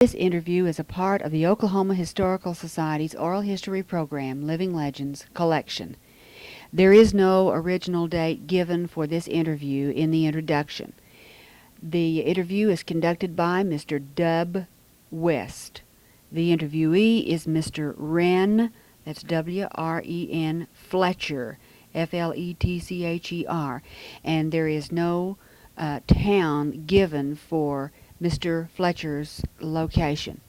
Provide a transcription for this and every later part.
This interview is a part of the Oklahoma Historical Society's Oral History Program, Living Legends collection. There is no original date given for this interview in the introduction. The interview is conducted by Mr. Dub West. The interviewee is Mr. Wren, that's W-R-E-N, Fletcher, F-L-E-T-C-H-E-R, and there is no town given for Mr. Fletcher's location.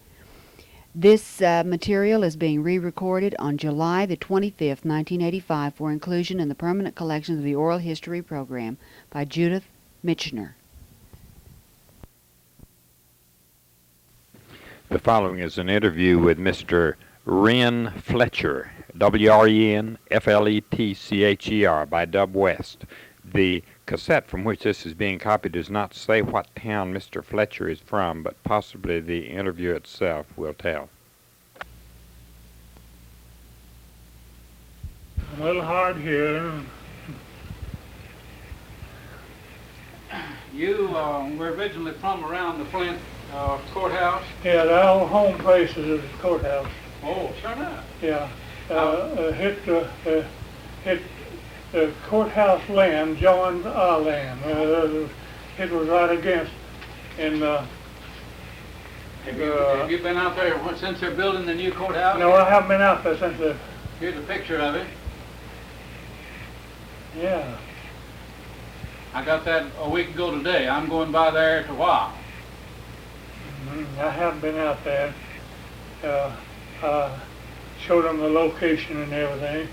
This material is being re-recorded on July the 25th, 1985 for inclusion in the permanent collections of the Oral History Program by Judith Michener. The following is an interview with Mr. Wren Fletcher, W-R-E-N F-L-E-T-C-H-E-R, by Dub West. The cassette from which this is being copied does not say what town Mr. Fletcher is from, but possibly the interview itself will tell. A little hard here. You were originally from around the Flint courthouse? Yeah, the old home place is the courthouse. Oh, sure enough. Yeah. Hit the courthouse land, joined our land. It was right against. And Have you been out there since they're building the new courthouse? no, I haven't been out there since the. Here's a picture of it. Yeah. I got that a week ago today. I'm going by there in a while. I haven't been out there. I showed them the location and everything.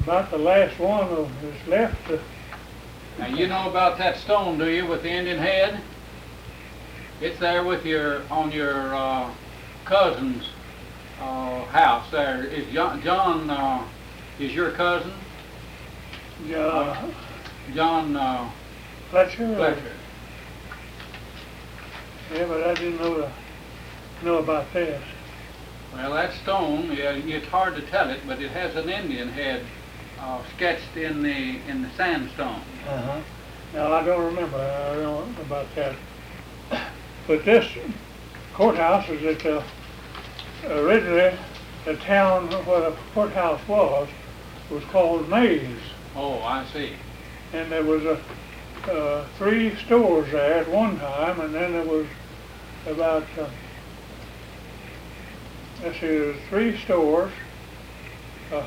About the last one is left. Now you know about that stone, do you, with the Indian head? It's there with on your cousin's house. There is John is your cousin. Yeah. John Fletcher. Fletcher. Yeah, but I didn't know about this. Well, that stone, yeah, it's hard to tell it, but it has an Indian head sketched in the sandstone. Uh-huh. Now, I don't remember. I don't know about that. But this courthouse is at originally the town where the courthouse was called Mays. Oh, I see. And there was 3 stores there at one time, and then there was about let's see, there was 3 stores, a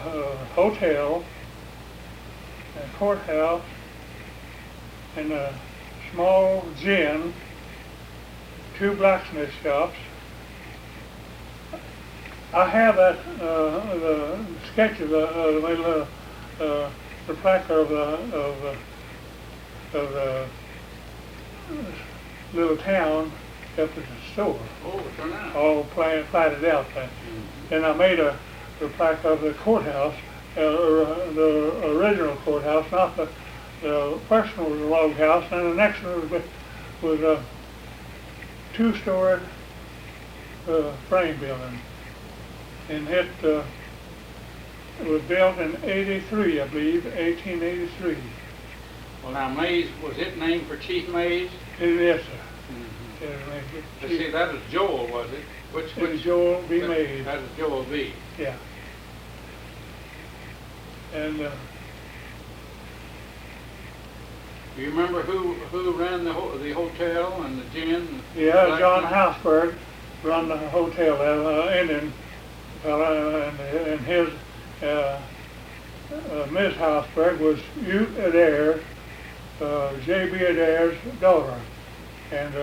hotel, a courthouse, and a small gin, 2 blacksmith shops. I have that the sketch of the placard of the little town up at the store. Oh, sure enough. All platted out there. Then I made a plaque of the courthouse, the original courthouse, not the first one was a log house, and the next one was a 2-story frame building. And it was built in 83, I believe, 1883. Well, now Mays, was it named for Chief Mays? Yes, sir. Let's see, that was Joel, was it? It was Joel B. Mays. That was Joel B. Yeah. And Do you remember who ran the hotel and the gin? yeah, John Hausberg run the hotel, Indian fella, and his Ms. Hausberg was Ute Adair, J.B. Adair's daughter. And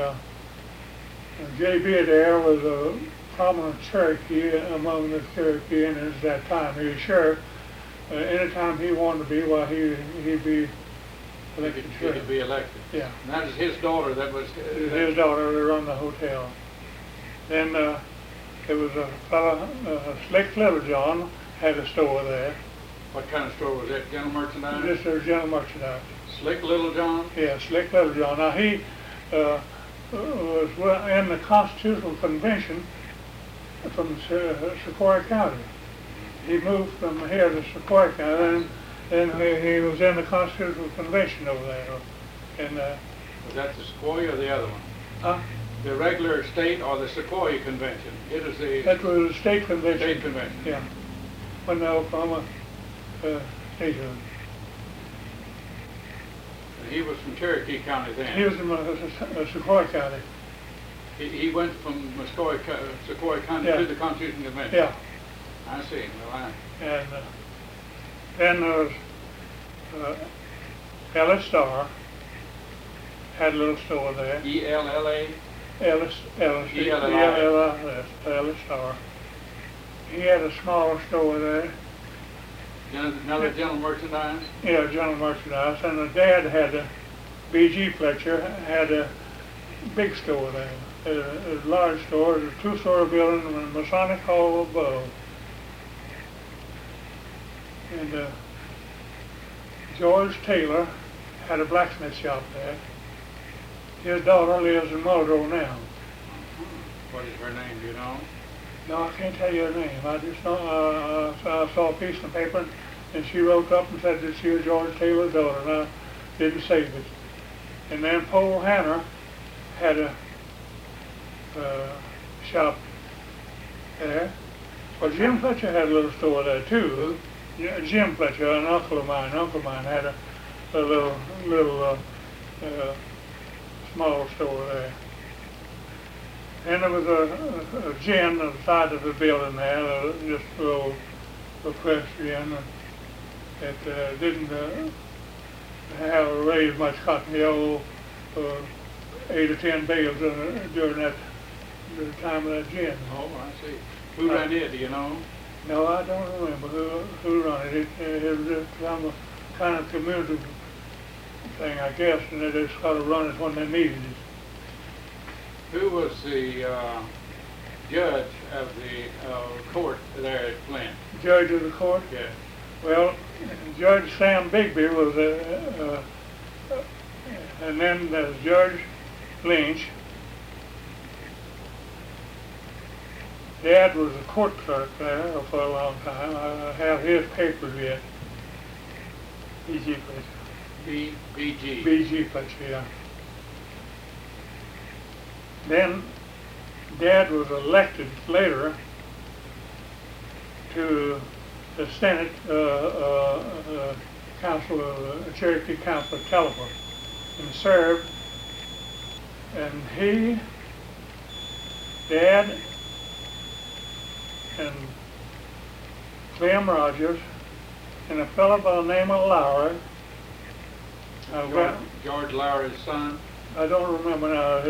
J.B. Adair was a prominent Cherokee among the Cherokee Indians at that time. He was sheriff. Anytime he wanted to be, well, he'd be elected He sheriff. could be elected. Yeah. And that is his daughter that was... His daughter to run the hotel. Then there was a fellow, Slick Littlejohn, had a store there. What kind of store was that? General merchandise? Just their general merchandise. Slick Littlejohn? Yeah, Slick Littlejohn. Now he was in the Constitutional Convention from Sequoia County. He moved from here to Sequoia County, and he was in the Constitutional Convention over there. And Was that the Sequoia or the other one? the regular state or the Sequoia Convention? It is the That was a state convention. state convention. Yeah. When the Oklahoma statehood. He was from Cherokee County then. He was in Sequoia County. He went from Sequoia County Yeah. to the Constitution Convention. Yeah. I see. Well, And then there was Ellis Starr. Had a little store there. ELLA. Ellis Starr. He had a smaller store there. Another general merchandise. Yeah, general merchandise. And the dad had B.G. Fletcher had a big store there. A large store, a two-story building with a Masonic Hall above. And George Taylor had a blacksmith shop there. His daughter lives in Muldrow now. What is her name, do you know? No, I can't tell you her name. I just know, I saw a piece of paper and she wrote up and said that she was George Taylor's daughter, and I didn't save it. And then Paul Hanner had a shop there. Well, Jim Fletcher had a little store there too. Jim Fletcher, an uncle of mine, had a little small store there. And there was a gin on the side of the building there, just a little press gin that didn't have raised much cotton yellow, 8 or 10 bales during the time of that gin. Oh, I see. Who ran it, do you know? No, I don't remember who run it. It was just some kind of community thing, I guess, and they just got to run it when they needed it. Who was the judge of the court there at Flint? Judge of the court? Yes. Well, Judge Sam Bigby was and then there's Judge Lynch. Dad was a court clerk there for a long time. I have his papers yet. B.G. Fletcher. B.G. B.G. Fletcher, yeah. Then Dad was elected later to the Senate Council of the Cherokee Council of California and served. And he, Dad, and Clem Rogers, and a fellow by the name of Lowry. George Lowry's son? I don't remember now.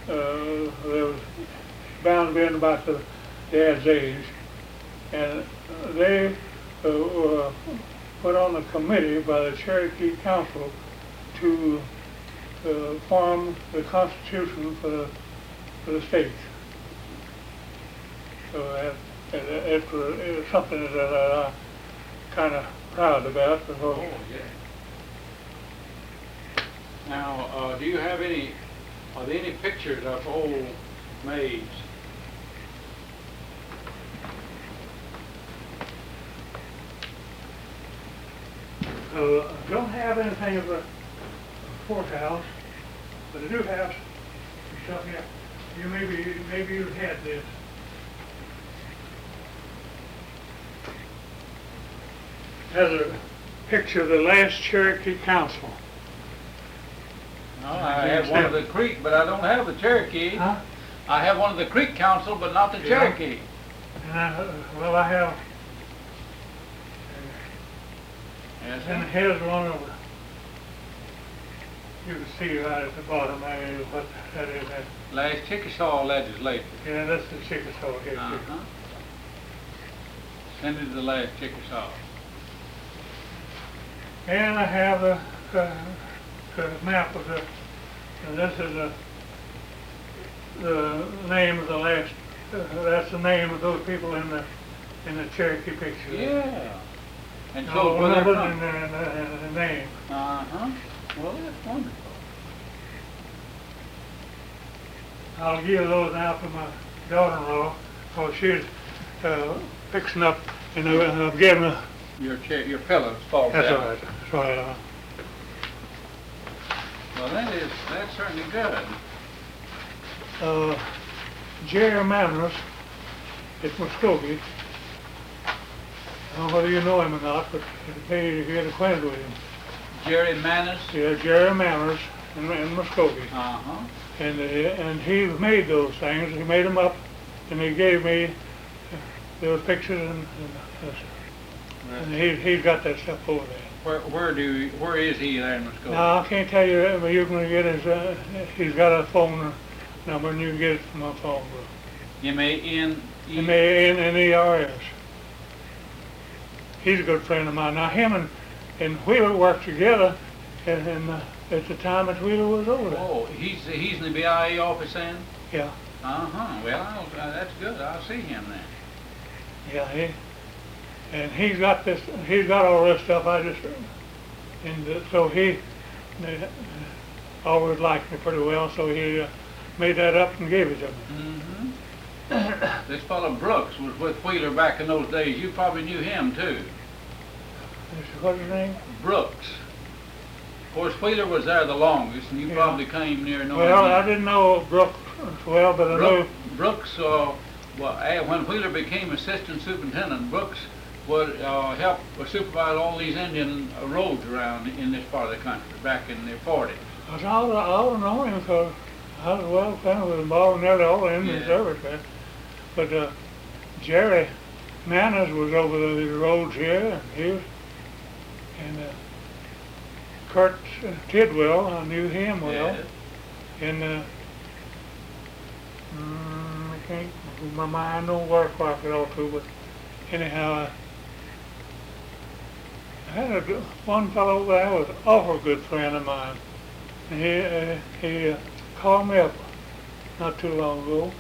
There was bound to be about the Dad's age, and they put on a committee by the Cherokee Council to form the Constitution for the states. So it was something that I'm kind of proud about. Because yeah. Now, do you have are there any pictures of old maids? I don't have anything of the courthouse, but I do have some stuff here. Maybe you've had this. Has a picture of the last Cherokee Council. No, I have one of the Creek, but I don't have the Cherokee. Huh? I have one of the Creek Council, but not the Yeah. Cherokee. And I have. Yes, And here's one of the. You can see right at the bottom there what that is. Last Chickasaw legislature. Yeah, that's the Chickasaw here. Uh-huh. Send it to the last Chickasaw. And I have the map of and this is the name of the last, that's the name of those people in the Cherokee picture. Yeah. And No, so where they're numbers from. and the name. Uh-huh. Well, that's wonderful. I'll give those now to my daughter-in-law, because she's fixing up, and I'm giving her. Your pillows fall down. That's all right. That's all right. Well, that's certainly good. Jerry Manners at Muskogee. I don't know whether you know him or not, but he get acquainted with him. Jerry Manis? Yeah, Jerry Manners in Muskogee. Uh-huh. And he made those things. He made them up, and he gave me those pictures, and he's got that stuff over there. Where is he there in Muskogee? Now I can't tell you that, but you can get his. He's got a phone number, and you can get it from my phone book. Manners. He's a good friend of mine. Now him and Wheeler worked together, and at the time that Wheeler was over there. Oh, he's in the BIA office then? Yeah. Uh-huh. Well, that's good. I'll see him then. Yeah, he's got this. He's got all this stuff. So he always liked me pretty well. So he made that up and gave it to me. Mm-hmm. This fellow Brooks was with Wheeler back in those days. You probably knew him too. What's his name? Brooks. Of course, Wheeler was there the longest, and you probably came near knowing Well, him. I didn't know Brooks well, but I knew Brooks. When Wheeler became assistant superintendent, Brooks would help supervise all these Indian roads around in this part of the country back in the 40s. I ought to know him because I was kind of involved in nearly all the Indian service there. But Jerry Manners was over the roads here, and Kurt Tidwell, I knew him well. Yes. And I can't, my mind don't work quite well too, but anyhow, I had one fellow over there was an awful good friend of mine. And he called me up not too long ago.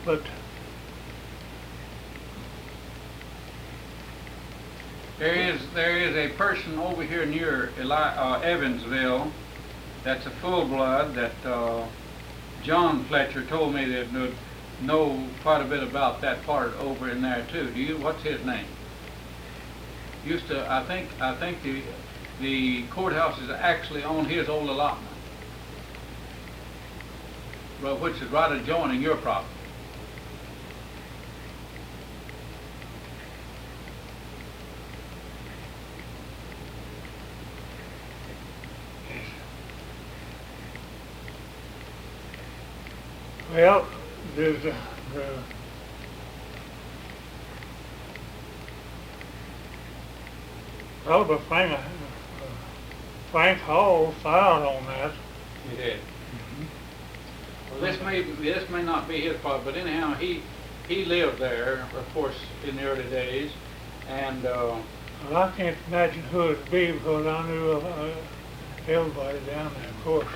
But there is a person over here near Evansville that's a full blood that John Fletcher told me that would know quite a bit about that part over in there too. What's his name? I think the courthouse is actually on his old allotment, which is right adjoining your property. well, there's probably Frank Hall filed on that. He did. Mm-hmm. Well, this may not be his fault, but anyhow, he lived there, of course, in the early days, and Well, I can't imagine who it'd be because I knew everybody down there, of course.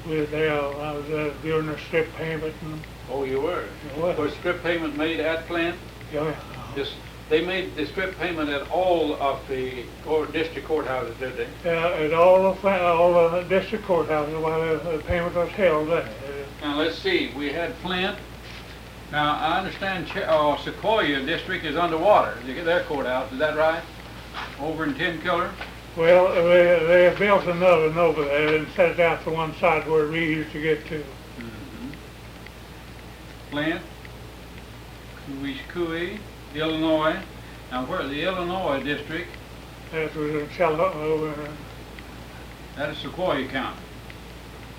We were there. I was there during the strip payment. And, oh, you were. Was strip payment made at Flint? Yeah. They made the strip payment at all of the district courthouses, did they? Yeah, at all the district courthouses while the payment was held there. Now let's see. We had Flint. Now I understand Sequoia district is underwater. Their courthouse, is that right? Over in Tin Killer. Well, they built another one over there and set it out to one side where we used to get to. Mm-hmm. Flint, Cowie, Illinois. Now where the Illinois district? That was in California. That is Sequoia County.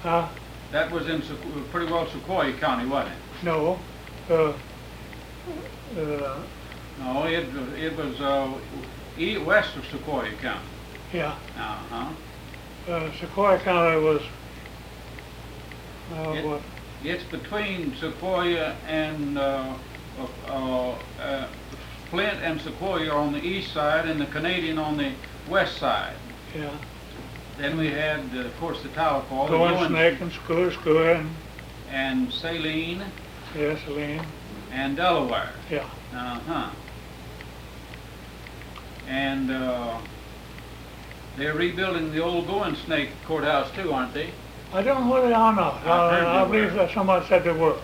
Huh? That was in pretty well Sequoia County, wasn't it? No. No, it was west of Sequoia County. Yeah. Uh-huh. Sequoia County was, what? It's between Sequoia and Flint and Sequoia on the east side and the Canadian on the west side. Yeah. Then we had, of course, the Tahlequah, Going Snake and Square and Saline. Yeah, Saline. And Delaware. Yeah. Uh-huh. And they're rebuilding the old Going Snake courthouse too, aren't they? I don't know whether they are or not. I believe that somebody said they were.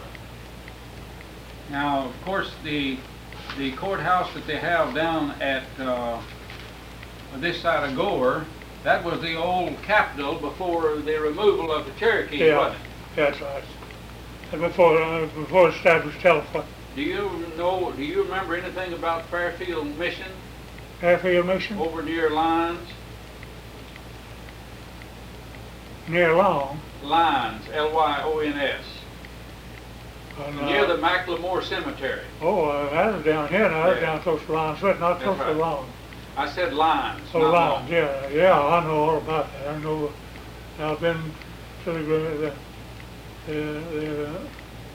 Now, of course, the courthouse that they have down at this side of Gore, that was the old capital before the removal of the Cherokee, Yeah, wasn't it? that's right. And before established telephone. Do you remember anything about Fairfield Mission Fairfield Mission, over near Lyons? near Long. Lyons, Lyons. And, Near the Macklemore Cemetery. that was down here, now that's Yeah. down close to Long, but not That's close to right. Long. I said Lyons, Oh, not Long, Long. yeah, I know all about that. I know, I've been to the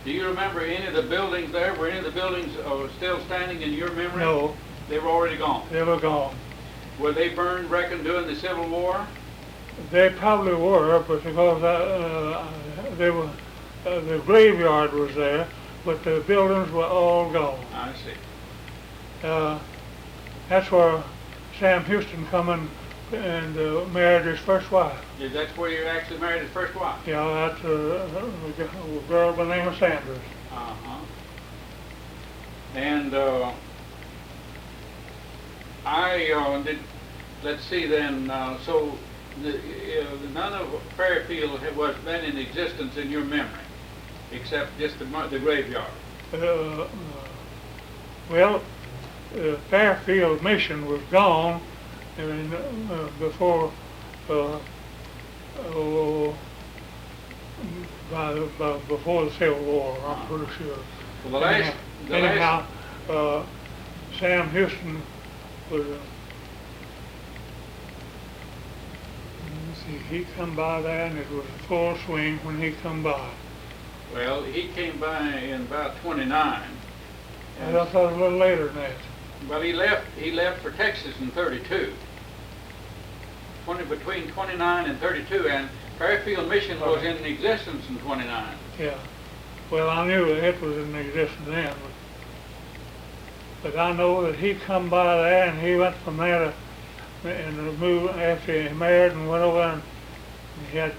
Do you remember any of the buildings there? Were any of the buildings still standing in your memory? no, They were already gone. they were gone. Were they burned, reckon, during the Civil War? They probably were, but because they were, the graveyard was there, but the buildings were all gone. I see. That's where Sam Houston come in and married his first wife. That's where you actually married his first wife? Yeah, that's a girl by the name of Sanders. Uh-huh. And let's see then, so none of Fairfield was then in existence in your memory, except just the graveyard. Well, Fairfield Mission was gone before before the Civil War. I'm pretty sure. Well, Anyhow, Sam Houston was. Let's see, he come by there, and it was full swing when he come by. Well, he came by in about 29. And I thought a little later than that. Well, he left for Texas in 32. Between 29 and 32, and Fairfield Mission was in existence in 29. Yeah. Well, I knew that it was in existence then, but I know that he come by there, and he went from there and moved after he married and went over and he had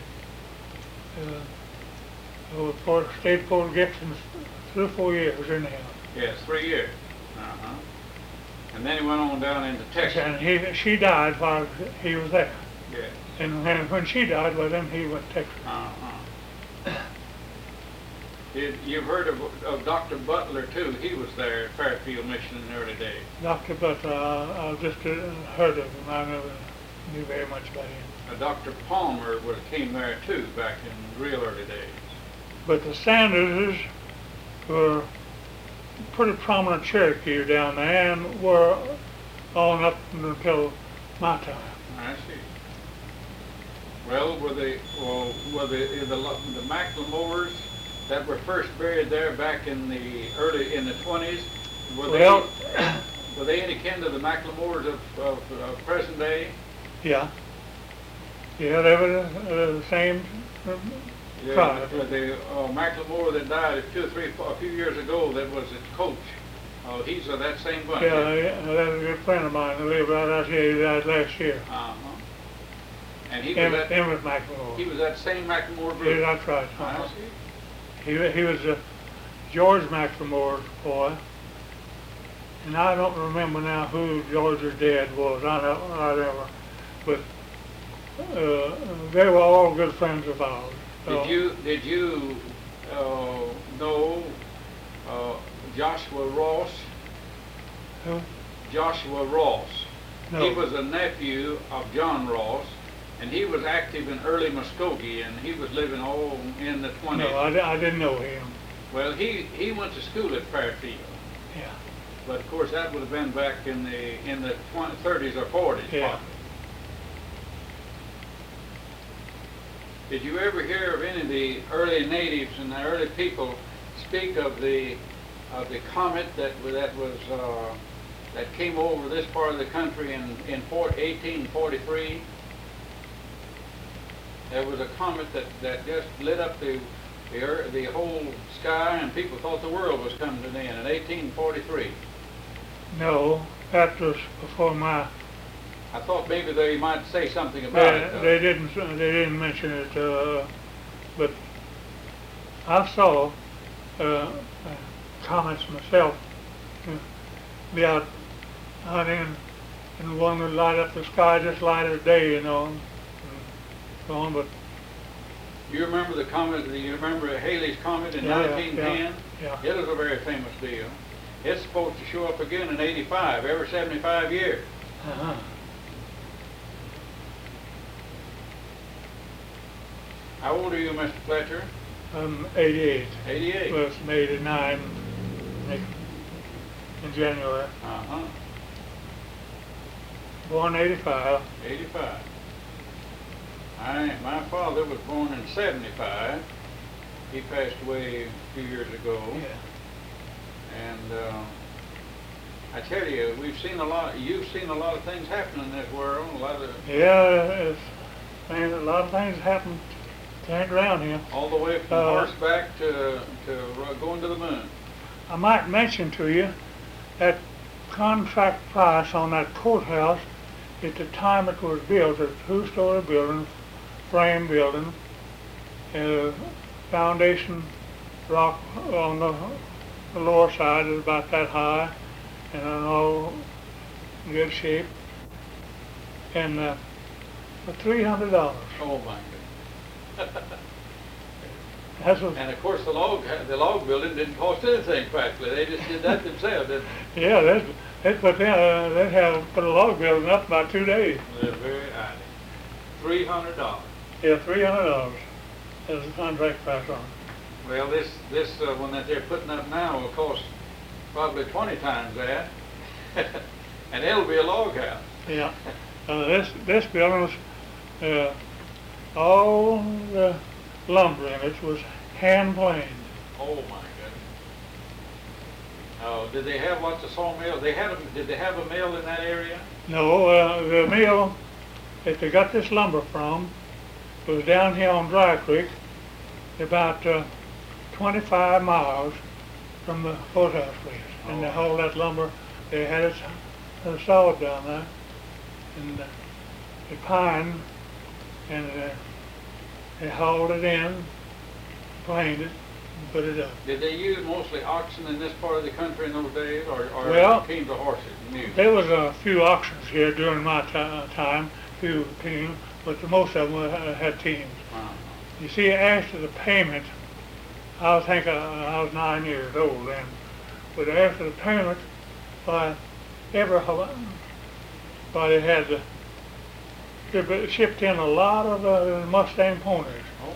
stayed Fort Gibson 3 or 4 years anyhow. Yes, 3 years. Uh-huh. And then he went on down into Texas. And she died while he was there. Yes. And when she died, well, then he went to Texas. Uh-huh. You've heard of Dr. Butler, too. He was there at Fairfield Mission in the early days. Dr. Butler, I just heard of him. I never knew very much about him. Dr. Palmer came there, too, back in the real early days. But the Sanderses were pretty prominent Cherokee down there and were on up until my time. I see. Well, were the Macklemores that were first buried there back in the 20s? Were they any kin to the Macklemores of present day? Yeah. Yeah, they were the same tribe. The Macklemore that died a few years ago, that was its coach. He's of that same bunch. Yeah, that's a good friend of mine who lived right out here. He died last year. Uh-huh. And he Emmett McLemore. was that same Macklemore group. Yeah, that's right. I see. He was George McLemore's boy, and I don't remember now who George's dad was. I never, but they were all good friends of ours. Did you know Joshua Ross? Who? Joshua Ross. No. He was a nephew of John Ross, and he was active in early Muskogee, and he was living all in the 20s. No, I didn't know him. Well, he went to school at Fairfield, Yeah. but of course that would have been back in the 30s or 40s. Yeah. Probably. Did you ever hear of any of the early natives and the early people speak of the comet that came over this part of the country in 1843? There was a comet that just lit up the whole sky, and people thought the world was coming to an end in 1843. No, that was before my. I thought maybe they might say something about it. They didn't mention it, but I saw comets myself. Be out hunting and one would light up the sky just light as day, and so on. But You remember the comet? You remember Halley's comet in Yeah, 1910? yeah. It was a very famous deal. It's supposed to show up again in 85, every 75 years. uh-huh. How old are you, Mr. Fletcher? I'm 88. 88. Well, I'm 89 in January. Uh-huh. Born 85. 85. My father was born in 75. He passed away a few years ago. Yeah. And I tell you, you've seen a lot of things happen in this world. Yeah, a lot of things happen around here. All the way from horseback to going to the moon. I might mention to you that contract price on that courthouse at the time it was built, a two-story building, frame building, foundation rock on the lower side is about that high and in all good shape, and for $300. Oh my goodness. That's what, And of course the log building didn't cost anything practically. They just did that themselves, didn't they? yeah, they put a log building up about 2 days. They're very idle. $300. Yeah, $300 is the contract price on it. Well, this one that they're putting up now will cost probably 20 times that, and it'll be a log house. Yeah. This building was, all the lumber in it was hand planed. Oh my goodness. Oh, did they have lots of sawmills? Did they have a mill in that area? No, the mill that they got this lumber from was down here on Dry Creek, about 25 miles from the courthouse place. And they hauled that lumber, they had it sawed down there, and the pine, and they hauled it in, planed it, and put it up. Did they use mostly oxen in this part of the country in those days, or Well, teams of horses and mules? There was a few auctions here during my time, few teams, but most of them had teams. Uh-huh. You see, after the payment, I was 9 years old then, but after the payment, they had they shipped in a lot of Mustang ponies, Oh,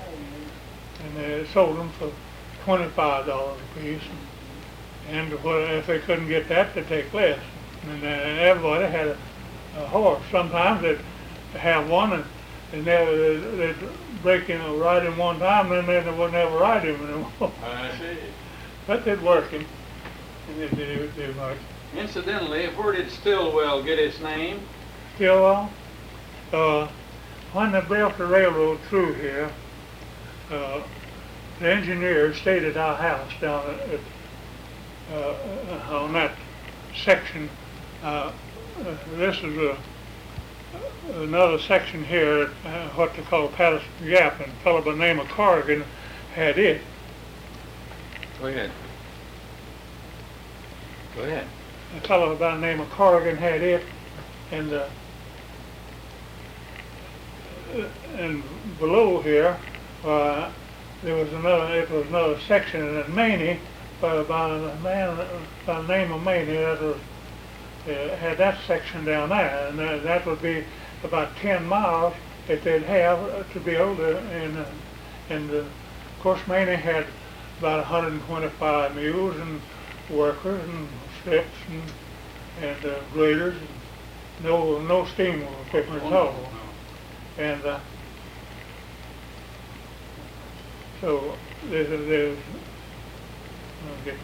and they sold them for $25 a piece. And if they couldn't get that, they'd take less. And everybody had a horse. Sometimes they'd have one, and they'd break in or ride him one time, and then they would never ride him anymore. I see. But they'd work him, and they'd do much. Incidentally, where did Stillwell get its name? Still, when they built the railroad through here, the engineers stayed at our house down on that section. This is another section here, what they call Patterson Gap, and a fellow by the name of Corrigan had it. Go ahead. Go ahead. A fellow by the name of Corrigan had it, and below here, there was another section in Maney by the man by the name of Maney that was had that section down there, and that would be about 10 miles that they'd have to build, and of course Maney had about 125 mules and workers and strips and graders, and no steam equipment at all. And so there's I'll get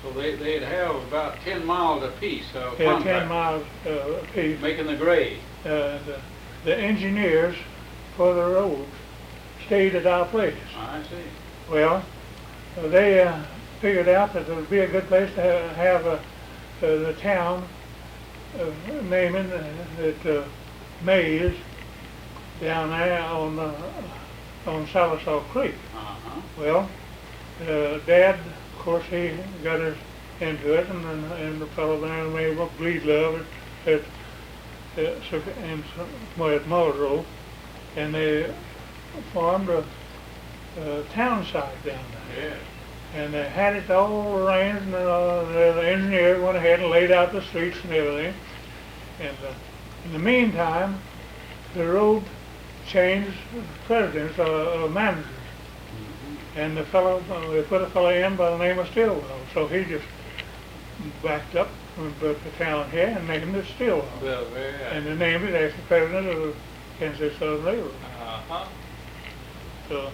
So they'd have about 10 miles apiece of 10 miles apiece. making the grade. The engineers for the roads stayed at our place. I see. Well, they figured out that it would be a good place to have the town naming it Mays down there on Salisaw Creek. Uh-huh. Well, Dad, of course, he got his into it, and the fellow by the name of Breedlove at Muldrow, and they formed a town site down there. Yeah. And they had it all arranged, and the engineer went ahead and laid out the streets and everything. And in the meantime, the road changed presidents, managers. And the fellow, they put a fellow in by the name of Stillwell. So he just backed up and put the town here and named it Stillwell. Well, very And they named it after the president of the Kansas City Southern Railroad. Uh-huh. So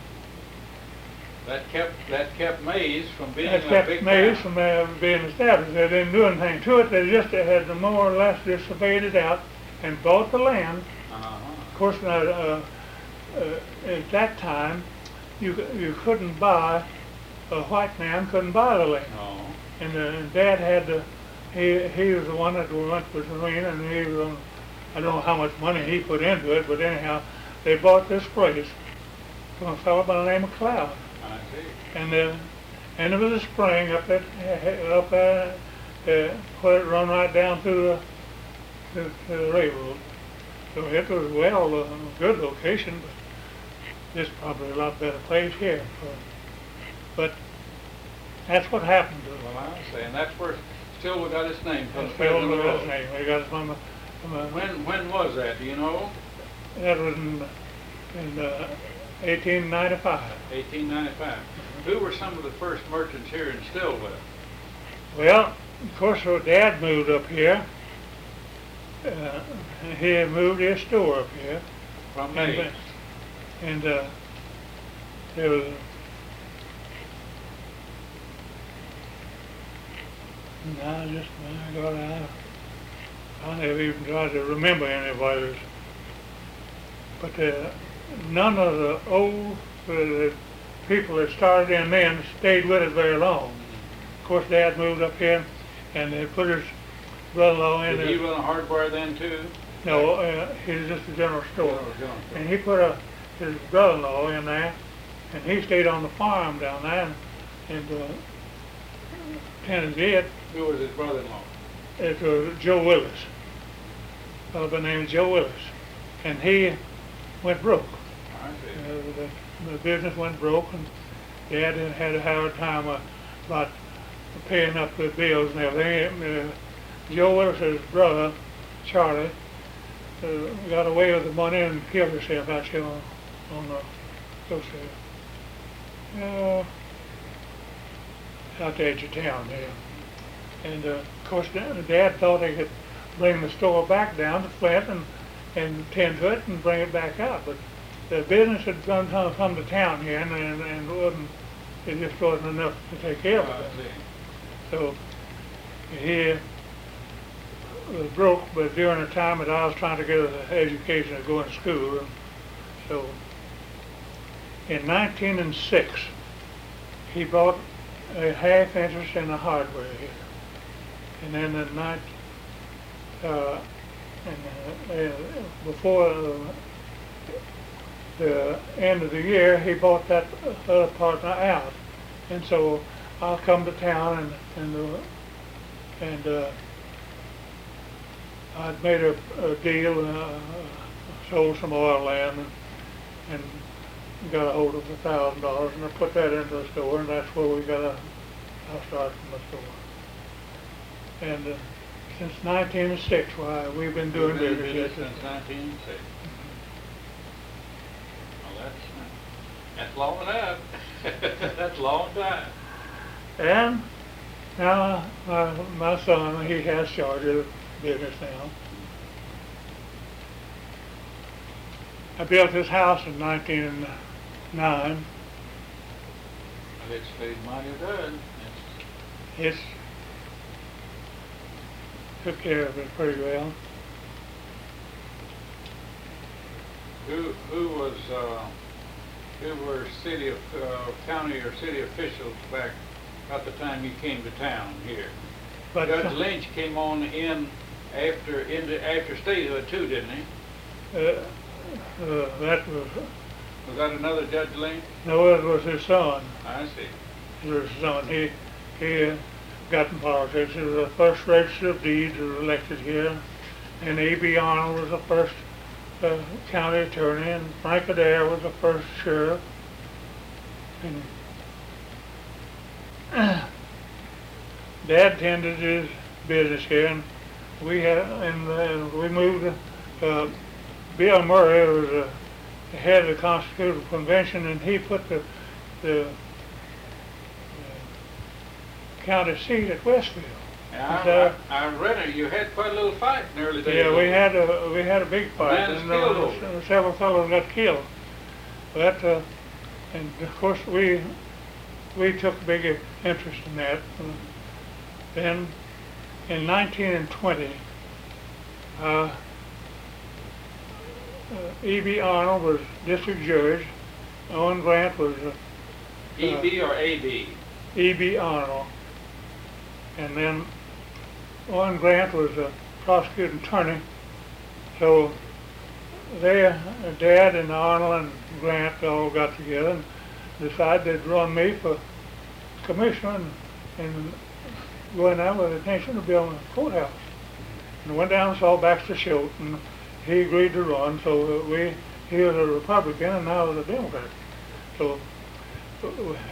That kept Mays from being that a kept big Mays town. from being established. They didn't do anything to it. They just had to more or less just surveyed it out and bought the land. Uh-huh. Of course, at that time, you couldn't buy, a white man couldn't buy the land. No. And Dad had to, he was the one that went with the Wren, and he was, I don't know how much money he put into it, but anyhow, they bought this place from a fellow by the name of Cloud. I see. And there was a spring up there, where it run right down through the railroad. So it was, well, a good location, but this is probably a lot better place here. But that's what happened to it. Well, I see. And that's where Stillwell got its name from. That's the Phil President Miller's Road. name. They got it from When was that? Do you know? that was in 1895. 1895. Who were some of the first merchants here in Stillwell? Well, of course, her dad moved up here. He had moved his store up here. From And, Mays. and there was my God, I never even tried to remember anybody's. But none of the old people that started in then stayed with us very long. Of course, Dad moved up here, and they put his brother-in-law in Did he there. run a hardware then too? No, he was just a general store. General store. And he put his brother-in-law in there, and he stayed on the farm down there, and tended it. Who was his brother-in-law? It was Joe Willis, a fellow by the name of Joe Willis, and he went broke. I see. The business went broke, and Dad had a hard time about paying up the bills and everything. Joe Willis's brother, Charlie, got away with the money and killed herself out here on the close to out the edge of town there. And of course, Dad thought he could bring the store back down to Flint and tend to it and bring it back out. But the business had come to town here, and it just wasn't enough to take care of I it. see. So he was broke, but during the time that I was trying to get an education and go to school. And so in 1906, he bought a half interest in the hardware here. And then before the end of the year, he bought that other partner out. And so I'll come to town and I'd made a deal, sold some oil land and got a hold of $1,000, and I put that into the store, and that's where I started from the store. And since 1906, why we've been doing You've been business business since 1906. Well, that's long enough. That's a long time. And now my son, he has charge of the business now. I built this house in 1909. It's stayed mighty good. It's took care of it pretty well. Who were county or city officials back about the time you came to town here? But Judge Lynch came on in after statehood too, didn't he? that was Was that another Judge Lynch? no, it was his son. I see. It was his son. He got in politics. He was the first register of deeds was elected here, and A.B. Arnold was the first county attorney, and Frank Adair was the first sheriff. And Dad tended his business here, and we moved. Bill Murray was the head of the Constitutional Convention, and he put the county seat at Westfield. Yeah, I read it. You had quite a little fight in the early days. Yeah, we had a big fight, and several fellows got killed. But and of course we took a big interest in that. Then in 1920, E.B. Arnold was district judge. Owen Grant was E.B. or A.B.? E.B. Arnold. And then Owen Grant was a prosecuting attorney. So Dad and Arnold and Grant all got together and decided they'd run me for commissioner and going out with the intention of building a courthouse. And went down and saw Baxter Schultz, and he agreed to run. So he was a Republican and I was a Democrat. So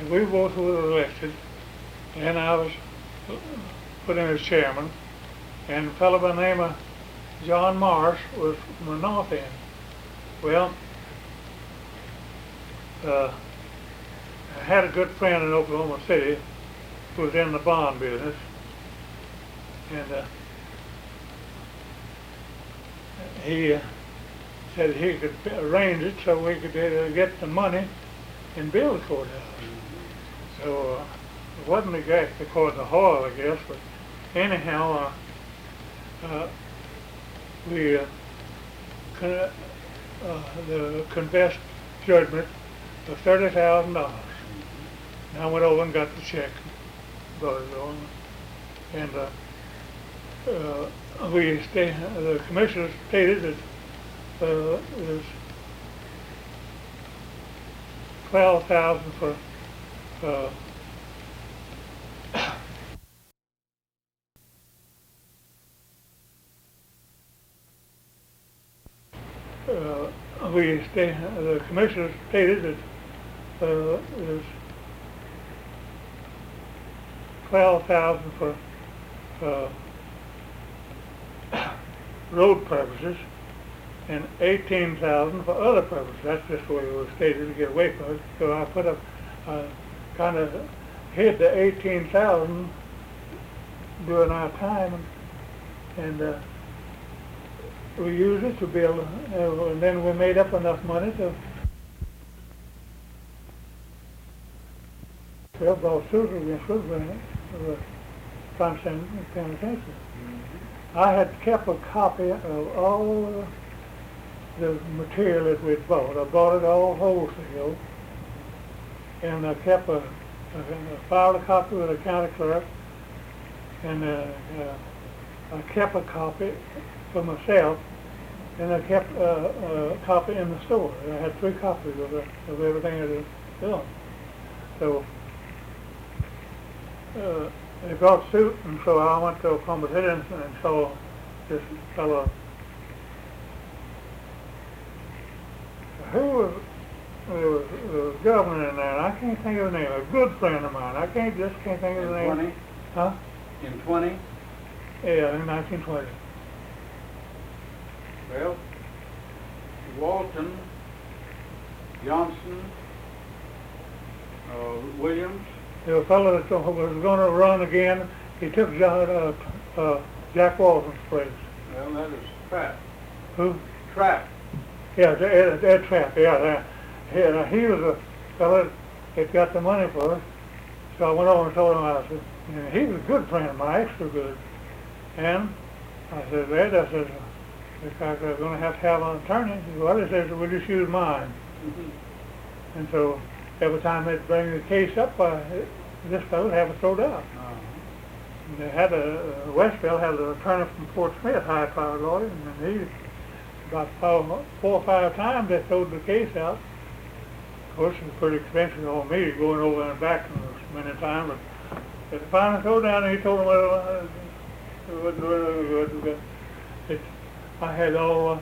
we both were elected, and I was put in as chairman, and a fellow by the name of John Marsh was from the north end. Well, I had a good friend in Oklahoma City who was in the bond business, and he said he could arrange it so we could get the money and build a courthouse. So it wasn't exactly according to Hoyle, I guess, but anyhow, the confessed judgment of $30,000. And I went over and got the check, brought it on, and the commissioners stated that there's $12,000 for the commissioners stated that there's $12,000 for road purposes and $18,000 for other purposes. That's just the way it was stated to get away from it. So I put up, kind of hid the $18,000 during our time, and we used it to build, and then we made up enough money to brought suit against Woodburn, trying to send him to penitentiary. I had kept a copy of all the material that we'd bought. I bought it all wholesale, and I kept I filed a copy with the county clerk, and I kept a copy for myself, and I kept a copy in the store. I had 3 copies of everything that was done. So they brought suit, and so I went to Oklahoma City and saw this fellow. Who was the governor in there? I can't think of his name. A good friend of mine. I can't think of his name. 20? Huh? In 20? Yeah, in 1920. Well, Walton, Johnson, Williams. The fellow that was going to run again, he took Jack Walton's place. Well, that is Trapp. Who? Trapp. Yeah, Ed Trapp. Yeah, he was a fellow that got the money for us. So I went over and told him, I said, and he was a good friend of mine, extra good. And I said, Ed, I said, because I'm going to have an attorney. He said, well, he says, we'll just use mine. Mm-hmm. And so every time they'd bring the case up, this fellow would have it thrown out. And they had Westfield had an attorney from Fort Smith, high-powered lawyer, and he, about 4 or 5 times they throwed the case out. Of course, it was pretty expensive on me going over and back many times, but And finally go down and he told him, well, it wasn't really good. I had all the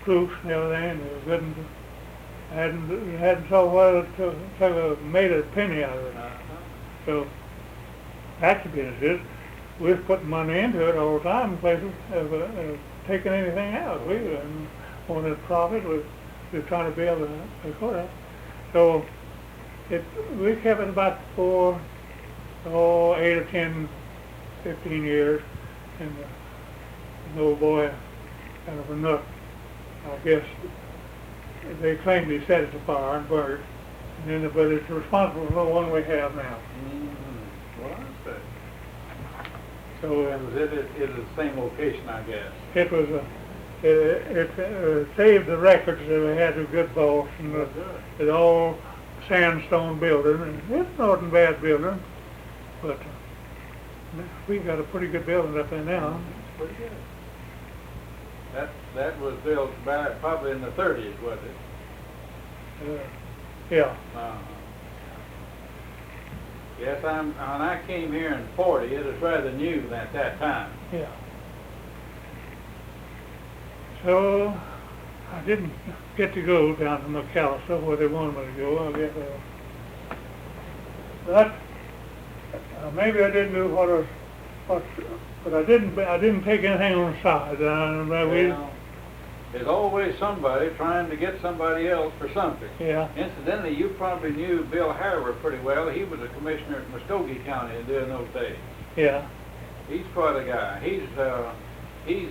proofs and everything, and it was good. And hadn't so well made a penny out of it. So that's the business is. We was putting money into it all the time in places of taking anything out. We wanted profit. We were trying to build a courthouse. So we kept it about 8 or 10, 15 years. And the old boy, kind of a nut, I guess, they claimed he set it afire and burned it. And then, but it's responsible for the one we have now. Well, I see. So And was it the same location, I guess? it was it saved the records that we had a good boss and the all sandstone building. And it wasn't a bad building, but we got a pretty good building up there now. Pretty good. That was built back probably in the 30s, was it? Yeah. Yes, when I came here in 40, it was rather new at that time. Yeah. So I didn't get to go down to McAllister where they wanted me to go. I guess, but maybe I didn't do what, but I didn't take anything on the side. Well, there's always somebody trying to get somebody else for something. Yeah. Incidentally, you probably knew Bill Harrower pretty well. He was a commissioner at Muskogee County during those days. Yeah. He's quite a guy. He's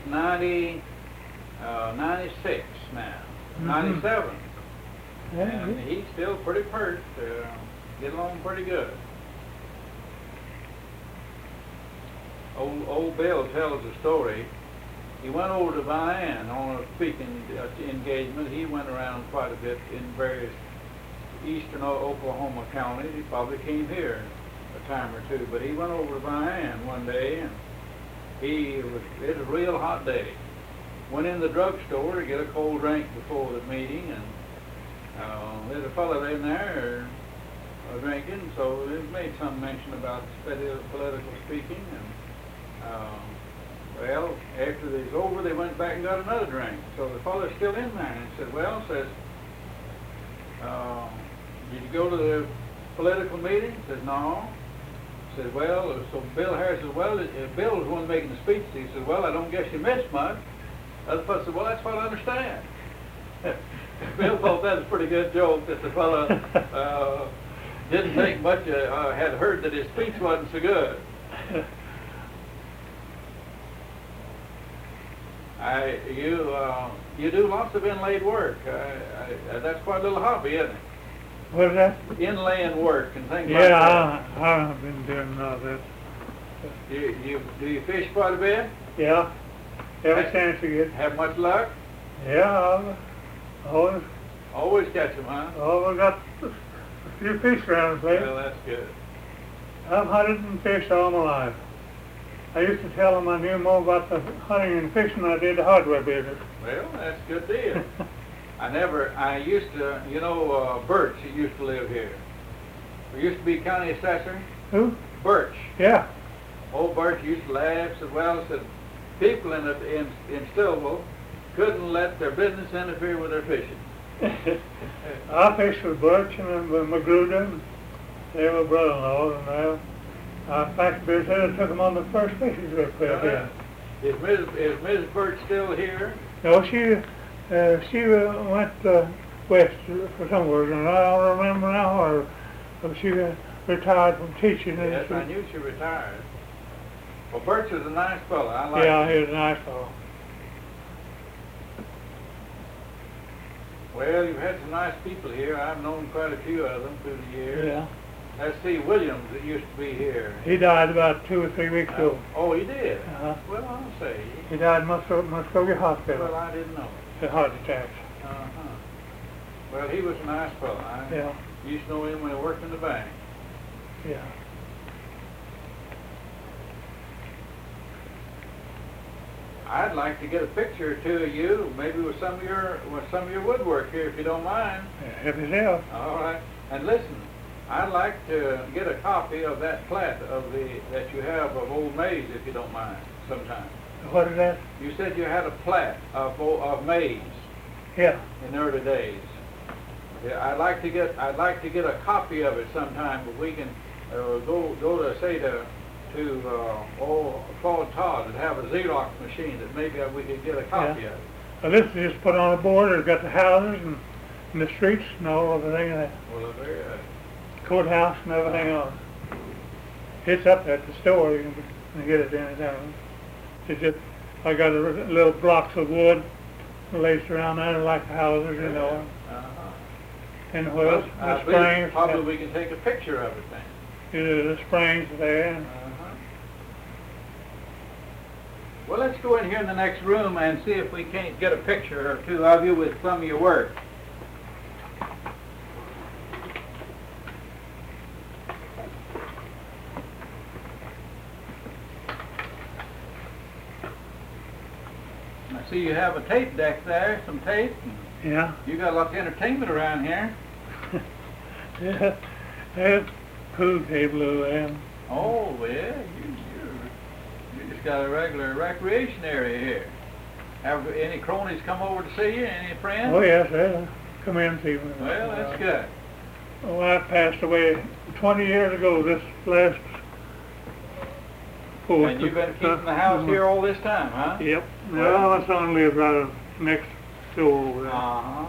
96 now, 97, Yeah, and he's still pretty pert. Get along pretty good. Old Bill tells a story. He went over to Vian on a speaking engagement. He went around quite a bit in various eastern Oklahoma counties. He probably came here a time or two, but he went over to Vian one day, and it was a real hot day. Went in the drugstore to get a cold drink before the meeting, and there's a fellow in there drinking, so they made some mention about political speaking, and well, after it was over, they went back and got another drink. So the fellow's still in there, and said, well, did you go to the political meeting? Said, no. Said, well, so Bill Harris said, well, Bill was the one making the speech. He said, well, I don't guess you missed much. The other fellow said, well, that's what I understand. Bill thought that was a pretty good joke, that the fellow didn't think much, had heard that his speech wasn't so good. You do lots of inlaid work. That's quite a little hobby, isn't it? What is that? Inlaying work and things like Yeah, that. I've been doing all that. Do you fish quite a bit? Yeah. Every chance you get. Have much luck? Yeah, Always catch them, huh? I got a few fish around the place. Well, that's good. I've hunted and fished all my life. I used to tell them I knew more about the hunting and fishing than I did the hardware business. Well, that's a good deal. I used to, Birch, he used to live here. He used to be county assessor. Who? Birch. Yeah. Old Birch used to laugh, said people in Stillville couldn't let their business interfere with their fishing. I fished with Birch and Magruder. They were brother-in-laws, and in fact, Bill said I took them on the first fishing trip we had been. Is Mrs. Birch still here? No, she went west for somewhere, and I don't remember now, or she retired from teaching. Yes, I knew she retired. Well, Birch was a nice fellow. I liked him. He was a nice fellow. Well, you've had some nice people here. I've known quite a few of them through the years. Yeah. Let's see, Williams that used to be here. He died about 2 or 3 weeks ago. Oh, he did? Uh-huh. Well, I'll say. He died in Muskogee Hospital. Well, I didn't know. A heart attack. Uh-huh. Well, he was a nice fellow. I used to know him when he worked in the bank. Yeah. I'd like to get a picture or two of you, maybe with some of your woodwork here, if you don't mind. Help yourself. All right. And listen, I'd like to get a copy of that plat that you have of Old Mays, if you don't mind, sometime. What is that? You said you had a plat of Mays Yeah. in early days. Yeah, I'd like to get a copy of it sometime, but we can go to say to Claude Todd and have a Xerox machine that maybe we could get a copy of it. Well, this is just put on a board. It's got the houses and the streets and all everything, and Well, very the courthouse and everything on it. It's up at the store. You can get it anytime. It's just, I got little blocks of wood laced around there like the houses, you know. And Well, I the believe springs. probably we can take a picture of it then. The springs there. And Well, let's go in here in the next room and see if we can't get a picture or two of you with some of your work. I see you have a tape deck there, some tape. Yeah. You got a lot of entertainment around here. Yeah. There's pool table over there. Oh, yeah, you just got a regular recreation area here. Have any cronies come over to see you? Any friends? Oh, yes, sir. Come in and see me. Well, that's good. Oh, I passed away 20 years ago this last 4th. And you've been keeping the house here all this time, huh? Yep. Well, my son lives right next door over there. Uh-huh.